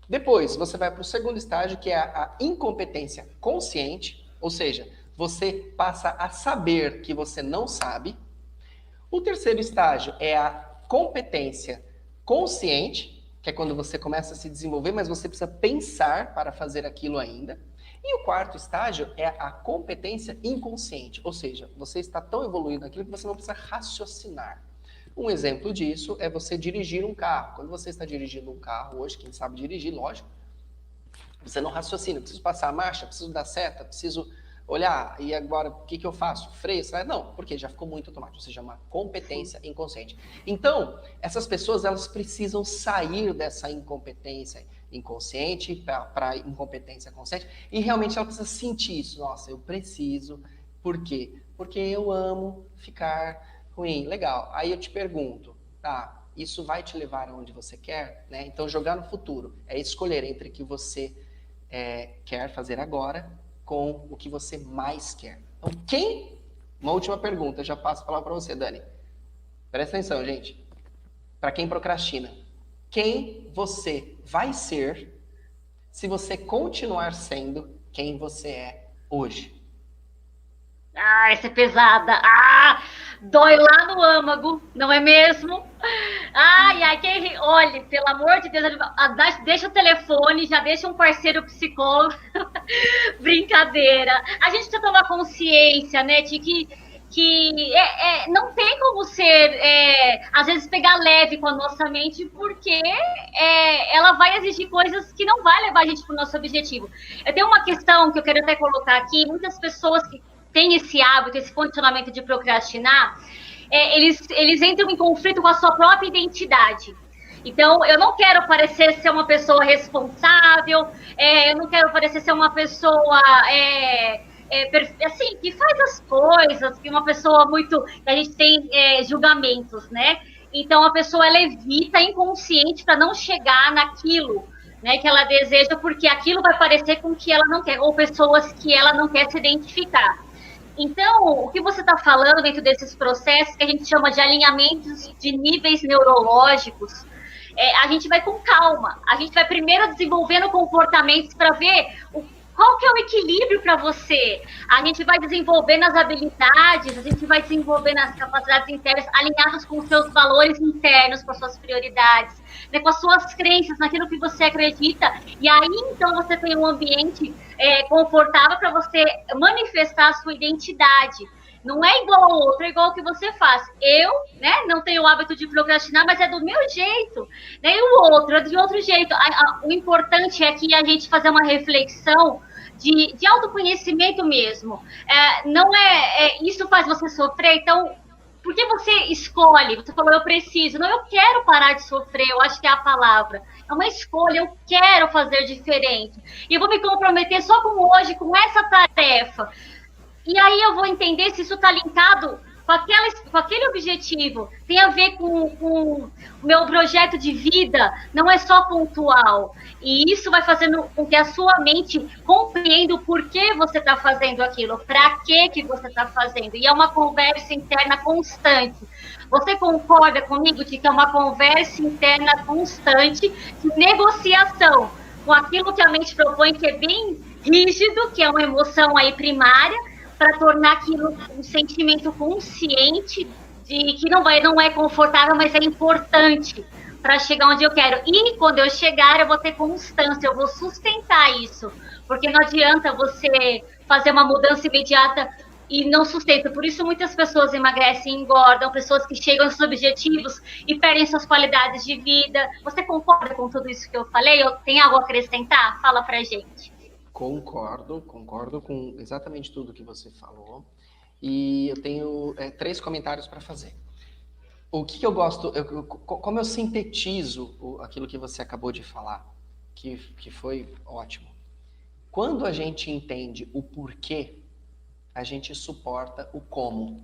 Depois, você vai para o segundo estágio, que é a incompetência consciente, ou seja, você passa a saber que você não sabe. O terceiro estágio é a competência consciente, que é quando você começa a se desenvolver, mas você precisa pensar para fazer aquilo ainda. E o quarto estágio é a competência inconsciente, ou seja, você está tão evoluído naquilo que você não precisa raciocinar. Um exemplo disso é você dirigir um carro. Quando você está dirigindo um carro hoje, quem sabe dirigir, lógico, você não raciocina, preciso passar a marcha, preciso dar seta, preciso olhar, e agora o que eu faço? Freio? Não, porque já ficou muito automático, ou seja, uma competência inconsciente. Então, essas pessoas, elas precisam sair dessa incompetência inconsciente para incompetência consciente, e realmente ela precisa sentir isso. Nossa, eu preciso. Por quê? Porque eu amo ficar ruim. Legal. Aí eu te pergunto, tá, isso vai te levar aonde você quer? Né? Então, jogar no futuro é escolher entre o que você quer fazer agora com o que você mais quer. Então, uma última pergunta, já passo a palavra para você, Dani. Presta atenção, gente. Para quem procrastina, quem você vai ser se você continuar sendo quem você é hoje? Essa é pesada. Dói lá no âmago, não é mesmo? Olha, pelo amor de Deus, deixa o telefone, já deixa um parceiro psicólogo. Brincadeira. A gente precisa tomar consciência, né, de que não tem como ser, às vezes, pegar leve com a nossa mente, porque ela vai exigir coisas que não vai levar a gente para o nosso objetivo. Eu tenho uma questão que eu quero até colocar aqui. Muitas pessoas que têm esse hábito, esse condicionamento de procrastinar, eles entram em conflito com a sua própria identidade. Então, eu não quero parecer ser uma pessoa responsável, eu não quero parecer ser uma pessoa assim, que faz as coisas, que uma pessoa muito... A gente tem julgamentos, né? Então, a pessoa, ela evita inconsciente para não chegar naquilo, né, que ela deseja, porque aquilo vai parecer com que ela não quer, ou pessoas que ela não quer se identificar. Então, o que você está falando dentro desses processos, que a gente chama de alinhamentos de níveis neurológicos, a gente vai com calma. A gente vai primeiro desenvolvendo comportamentos para ver qual que é o equilíbrio para você. A gente vai desenvolvendo as habilidades, a gente vai desenvolvendo as capacidades internas alinhadas com os seus valores internos, com as suas prioridades, né, com as suas crenças, naquilo que você acredita. E aí, então, você tem um ambiente confortável para você manifestar a sua identidade. Não é igual ao outro, é igual ao que você faz. Eu, né, não tenho o hábito de procrastinar, mas é do meu jeito. Né? E o outro é de outro jeito. O importante é que a gente fazer uma reflexão de autoconhecimento mesmo. Não isso faz você sofrer, então, por que você escolhe? Você falou, eu preciso. Não, eu quero parar de sofrer, eu acho que é a palavra. É uma escolha, eu quero fazer diferente. E eu vou me comprometer só com hoje, com essa tarefa. E aí eu vou entender se isso está linkado com aquele objetivo. Tem a ver com o meu projeto de vida, não é só pontual. E isso vai fazendo com que a sua mente compreenda o porquê você está fazendo aquilo, para que você está fazendo. E é uma conversa interna constante. Você concorda comigo de que é uma conversa interna constante de negociação com aquilo que a mente propõe, que é bem rígido, que é uma emoção aí primária, para tornar aquilo um sentimento consciente de que não é confortável, mas é importante para chegar onde eu quero. E quando eu chegar, eu vou ter constância, eu vou sustentar isso. Porque não adianta você fazer uma mudança imediata e não sustenta. Por isso, muitas pessoas emagrecem e engordam, pessoas que chegam aos seus objetivos e perdem suas qualidades de vida. Você concorda com tudo isso que eu falei? Tem algo a acrescentar? Fala pra gente. Concordo com exatamente tudo que você falou. E eu tenho 3 comentários para fazer. O que eu gosto, como eu sintetizo aquilo que você acabou de falar, que foi ótimo. Quando a gente entende o porquê, a gente suporta o como.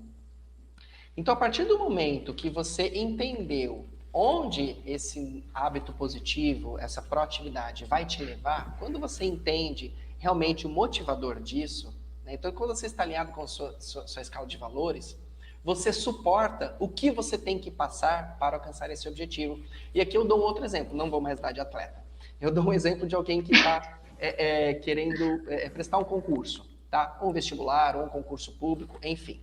Então, a partir do momento que você entendeu onde esse hábito positivo, essa proatividade vai te levar, quando você entende realmente o motivador disso, né? Então, quando você está alinhado com a sua escala de valores, você suporta o que você tem que passar para alcançar esse objetivo. E aqui eu dou um outro exemplo, não vou mais dar de atleta. Eu dou um exemplo de alguém que está querendo prestar um concurso, tá? Um vestibular, ou um concurso público, enfim.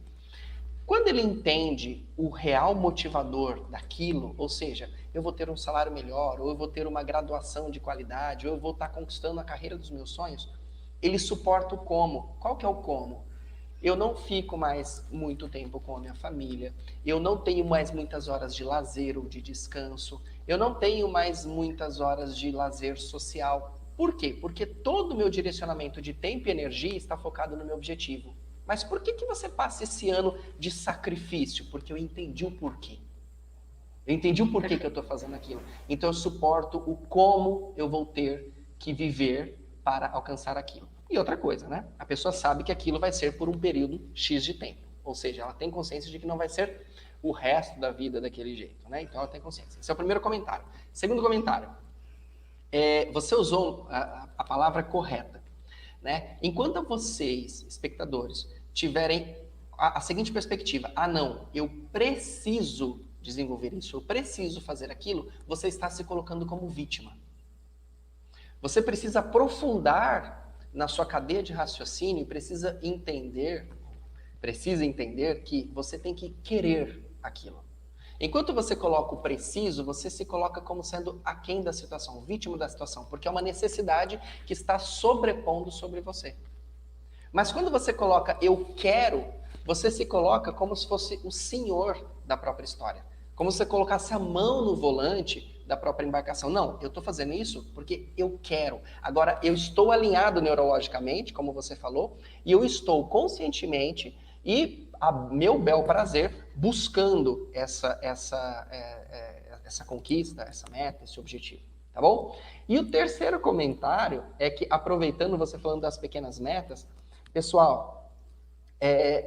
Quando ele entende o real motivador daquilo, ou seja, eu vou ter um salário melhor, ou eu vou ter uma graduação de qualidade, ou eu vou estar conquistando a carreira dos meus sonhos, ele suporta o como. Qual que é o como? eu não fico mais muito tempo com a minha família, eu não tenho mais muitas horas de lazer ou de descanso, eu não tenho mais muitas horas de lazer social. Por quê? Porque todo o meu direcionamento de tempo e energia está focado no meu objetivo. Mas por que você passa esse ano de sacrifício? Porque eu entendi o porquê. Eu entendi o porquê que eu estou fazendo aquilo. Então eu suporto o como eu vou ter que viver para alcançar aquilo. E outra coisa, né? A pessoa sabe que aquilo vai ser por um período X de tempo. Ou seja, ela tem consciência de que não vai ser o resto da vida daquele jeito, né? Então ela tem consciência. Esse é o primeiro comentário. Segundo comentário. Você usou a palavra correta, né? Enquanto vocês, espectadores, tiverem a seguinte perspectiva: ah, não, eu preciso desenvolver isso, eu preciso fazer aquilo, você está se colocando como vítima. Você precisa aprofundar na sua cadeia de raciocínio e precisa entender que você tem que querer aquilo. Enquanto você coloca o preciso, você se coloca como sendo aquém da situação, vítima da situação, porque é uma necessidade que está sobrepondo sobre você. Mas quando você coloca eu quero, você se coloca como se fosse o senhor da própria história. Como se você colocasse a mão no volante da própria embarcação. Não, eu estou fazendo isso porque eu quero. Agora, eu estou alinhado neurologicamente, como você falou, e eu estou conscientemente e a meu bel prazer buscando essa conquista, essa meta, esse objetivo. Tá bom? E o terceiro comentário é que, aproveitando você falando das pequenas metas, pessoal,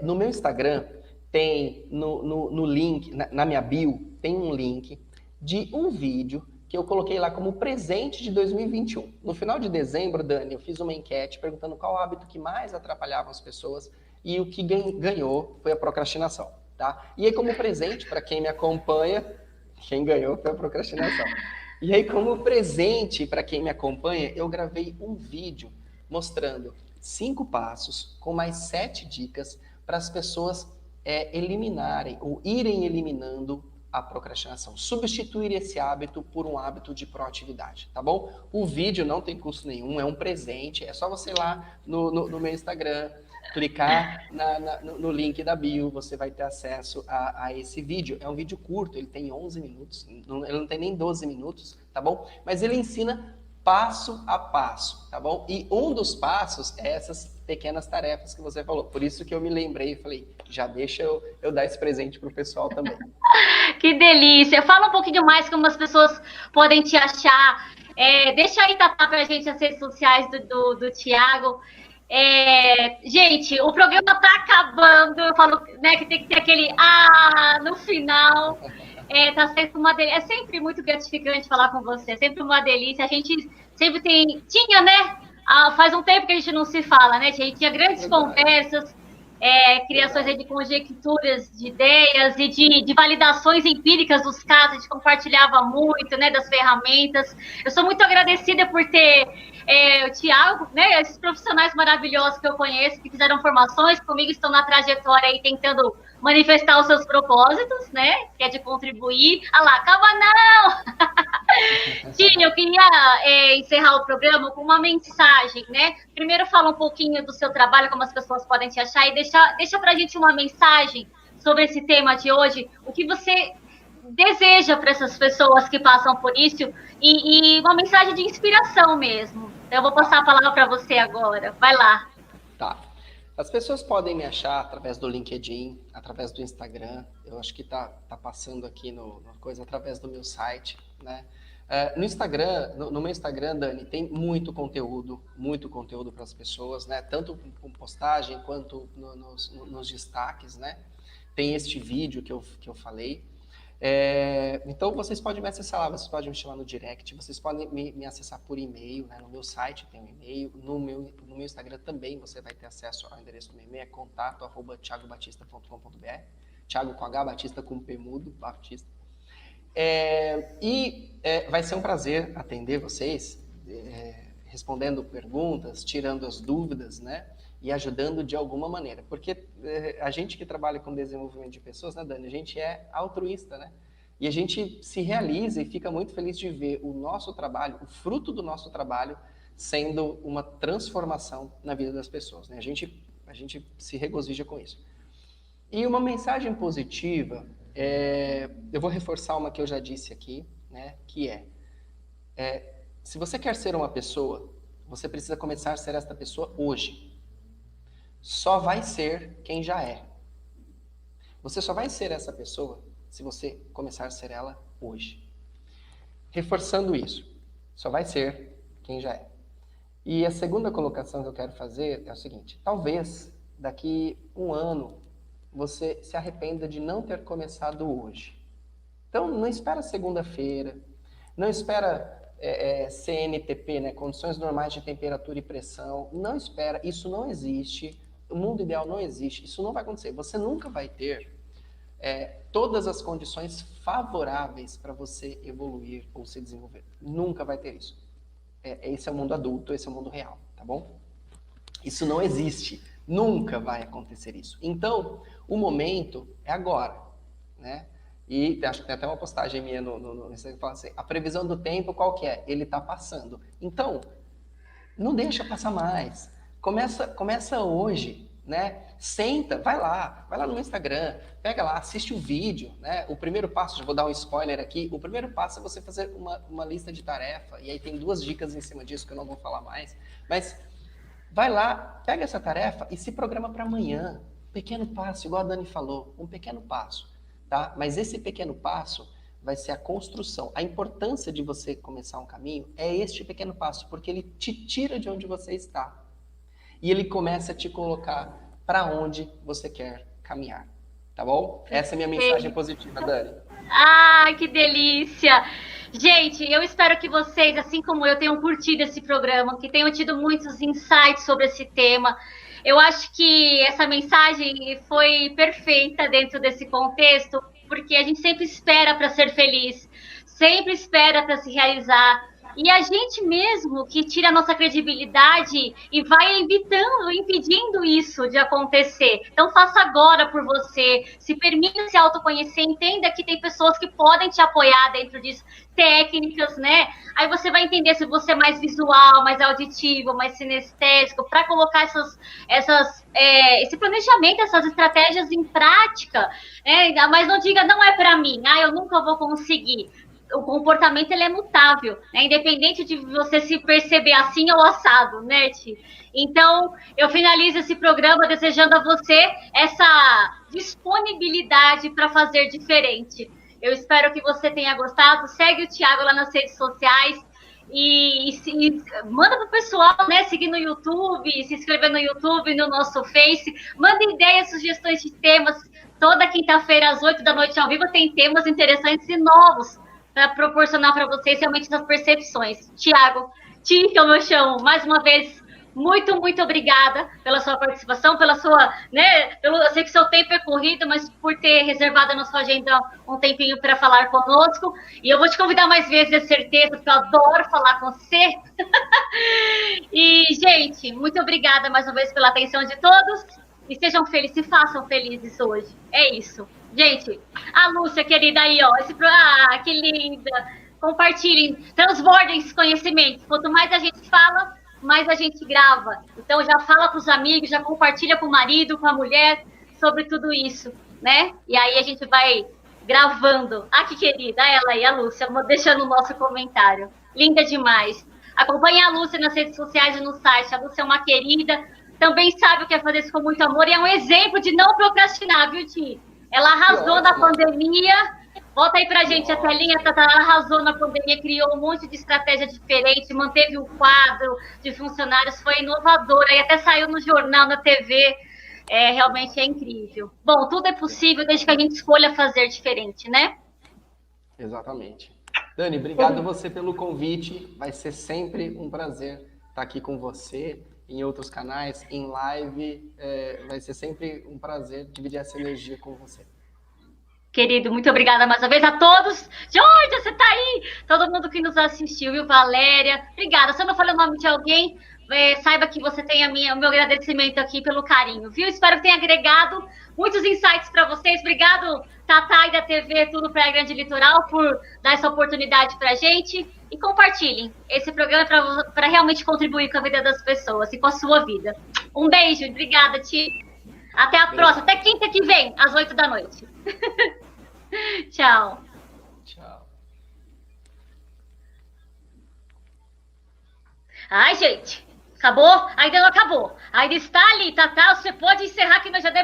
no meu Instagram tem no link, na minha bio, tem um link de um vídeo que eu coloquei lá como presente de 2021. No final de dezembro, Dani, eu fiz uma enquete perguntando qual o hábito que mais atrapalhava as pessoas e o que ganhou foi a procrastinação, tá? E aí, como presente, para quem me acompanha, quem ganhou foi a procrastinação. E aí, como presente para quem me acompanha, eu gravei um vídeo mostrando 5 passos com mais 7 dicas para as pessoas eliminarem ou irem eliminando a procrastinação. Substituir esse hábito por um hábito de proatividade, tá bom? O vídeo não tem custo nenhum, é um presente, é só você ir lá no meu Instagram, clicar no link da bio, você vai ter acesso a esse vídeo. É um vídeo curto, ele tem 11 minutos, ele não tem nem 12 minutos, tá bom? Mas ele ensina passo a passo, tá bom? E um dos passos é essas pequenas tarefas que você falou. Por isso que eu me lembrei e falei, já deixa eu dar esse presente pro pessoal também. Que delícia! Fala um pouquinho mais como as pessoas podem te achar. Deixa aí tapar pra gente as redes sociais do Thiago. Gente, o programa tá acabando. Eu falo, né, que tem que ter aquele no final. Tá sendo uma delícia. É sempre muito gratificante falar com você. É sempre uma delícia. A gente sempre tinha, né? Faz um tempo que a gente não se fala, né? A gente tinha grandes conversas, criações aí de conjecturas, de ideias e de validações empíricas dos casos. A gente compartilhava muito, né? Das ferramentas. Eu sou muito agradecida por ter o Thiago, né? Esses profissionais maravilhosos que eu conheço, que fizeram formações comigo, estão na trajetória aí tentando manifestar os seus propósitos, né? Que é de contribuir. Ah lá, calma não! Sim, eu queria encerrar o programa com uma mensagem, né? Primeiro fala um pouquinho do seu trabalho, como as pessoas podem te achar, e deixa pra gente uma mensagem sobre esse tema de hoje, o que você deseja para essas pessoas que passam por isso, e uma mensagem de inspiração mesmo. Então, eu vou passar a palavra para você agora. Vai lá. Tá. As pessoas podem me achar através do LinkedIn, através do Instagram. Eu acho que tá passando aqui no coisa através do meu site, né? No Instagram, no meu Instagram, Dani, tem muito conteúdo para as pessoas, né? Tanto com postagem quanto nos destaques, né? Tem este vídeo que eu falei. Então vocês podem me acessar lá, vocês podem me chamar no direct, vocês podem me acessar por e-mail, né? No meu site tem um e-mail, no meu Instagram também você vai ter acesso ao endereço do meu e-mail, é contato@thiagobatista.com.br, Thiago com H, Batista com P mudo, Batista. Vai ser um prazer atender vocês, respondendo perguntas, tirando as dúvidas, né? E ajudando de alguma maneira. Porque a gente que trabalha com desenvolvimento de pessoas, né, Dani? A gente é altruísta, né? E a gente se realiza e fica muito feliz de ver o nosso trabalho, o fruto do nosso trabalho, sendo uma transformação na vida das pessoas, né? A gente A gente se regozija com isso. E uma mensagem positiva, eu vou reforçar uma que eu já disse aqui, né? Que se você quer ser uma pessoa, você precisa começar a ser esta pessoa hoje. Só vai ser quem já é. Você só vai ser essa pessoa se você começar a ser ela hoje. Reforçando isso, só vai ser quem já é. E a segunda colocação que eu quero fazer é o seguinte: talvez daqui um ano você se arrependa de não ter começado hoje. Então não espera segunda-feira, não espera CNTP, né, condições normais de temperatura e pressão, não espera, isso não existe, o mundo ideal não existe, isso não vai acontecer. Você nunca vai ter todas as condições favoráveis para você evoluir ou se desenvolver. Nunca vai ter isso. Esse é o mundo adulto, esse é o mundo real, tá bom? Isso não existe. Nunca vai acontecer isso. Então, o momento é agora, né? E acho que tem até uma postagem minha no Instagram que fala assim: a previsão do tempo qual que é? Ele está passando. Então, não deixa passar mais. Começa hoje, né? Senta, vai lá no meu Instagram, pega lá, assiste o vídeo, né? O primeiro passo, já vou dar um spoiler aqui, o primeiro passo é você fazer uma lista de tarefa, e aí tem 2 dicas em cima disso que eu não vou falar mais, mas vai lá, pega essa tarefa e se programa para amanhã. Pequeno passo, igual a Dani falou, um pequeno passo, tá? Mas esse pequeno passo vai ser a construção. A importância de você começar um caminho é este pequeno passo, porque ele te tira de onde você está. E ele começa a te colocar para onde você quer caminhar, tá bom? Essa é a minha mensagem positiva, Dani. Ai, que delícia! Gente, eu espero que vocês, assim como eu, tenham curtido esse programa, que tenham tido muitos insights sobre esse tema. Eu acho que essa mensagem foi perfeita dentro desse contexto, porque a gente sempre espera para ser feliz, sempre espera para se realizar. E a gente mesmo que tira a nossa credibilidade e vai impedindo isso de acontecer. Então faça agora por você, se permita se autoconhecer, entenda que tem pessoas que podem te apoiar dentro disso, técnicas, né? Aí você vai entender se você é mais visual, mais auditivo, mais sinestésico, para colocar esse planejamento, essas estratégias em prática, né? Mas não diga, não é para mim, eu nunca vou conseguir. O comportamento ele é mutável, né? Independente de você se perceber assim ou assado, né, Ti? Então, eu finalizo esse programa desejando a você essa disponibilidade para fazer diferente. Eu espero que você tenha gostado. Segue o Thiago lá nas redes sociais e manda pro pessoal, né, seguir no YouTube, se inscrever no YouTube, no nosso Face. Manda ideias, sugestões de temas. Toda quinta-feira às 8 da noite ao vivo tem temas interessantes e novos para proporcionar para vocês realmente essas percepções. Thiago, Ti, que eu me chamo, mais uma vez, muito, muito obrigada pela sua participação, pela sua, né, eu sei que seu tempo é corrido, mas por ter reservado na sua agenda um tempinho para falar conosco, e eu vou te convidar mais vezes, é certeza, porque eu adoro falar com você. E, gente, muito obrigada mais uma vez pela atenção de todos, e sejam felizes, se façam felizes hoje, é isso. Gente, a Lúcia, querida, aí, ó. Que linda. Compartilhem, transbordem esses conhecimentos. Quanto mais a gente fala, mais a gente grava. Então, já fala para os amigos, já compartilha com o marido, com a mulher, sobre tudo isso, né? E aí a gente vai gravando. Que querida, ela aí, a Lúcia, deixando o nosso comentário. Linda demais. Acompanhe a Lúcia nas redes sociais e no site. A Lúcia é uma querida, também sabe o que é fazer isso com muito amor e é um exemplo de não procrastinar, viu, Ti? Ela arrasou na pandemia. Volta aí pra gente a telinha, Tata. Ela arrasou na pandemia, criou um monte de estratégia diferente, manteve o quadro de funcionários, foi inovadora e até saiu no jornal, na TV. Realmente é incrível. Bom, tudo é possível desde que a gente escolha fazer diferente, né? Exatamente. Dani, obrigado a você pelo convite. Vai ser sempre um prazer estar aqui com você. Em outros canais, em live, vai ser sempre um prazer dividir essa energia com você. Querido, muito obrigada mais uma vez a todos. Jorge, você tá aí? Todo mundo que nos assistiu, viu? Valéria, obrigada. Se eu não falei o nome de alguém, saiba que você tem o meu agradecimento aqui pelo carinho, viu? Espero que tenha agregado muitos insights para vocês. Obrigado, Tatá e da TV Tudo Praia Grande Litoral por dar essa oportunidade pra gente. E compartilhem. Esse programa é para realmente contribuir com a vida das pessoas e com a sua vida. Um beijo, obrigada, Ti. Até a próxima, até quinta que vem, às 8 da noite. Tchau. Tchau. Ai, gente, acabou? Ainda não acabou. Ainda está ali, Tatá. Você pode encerrar que nós já demos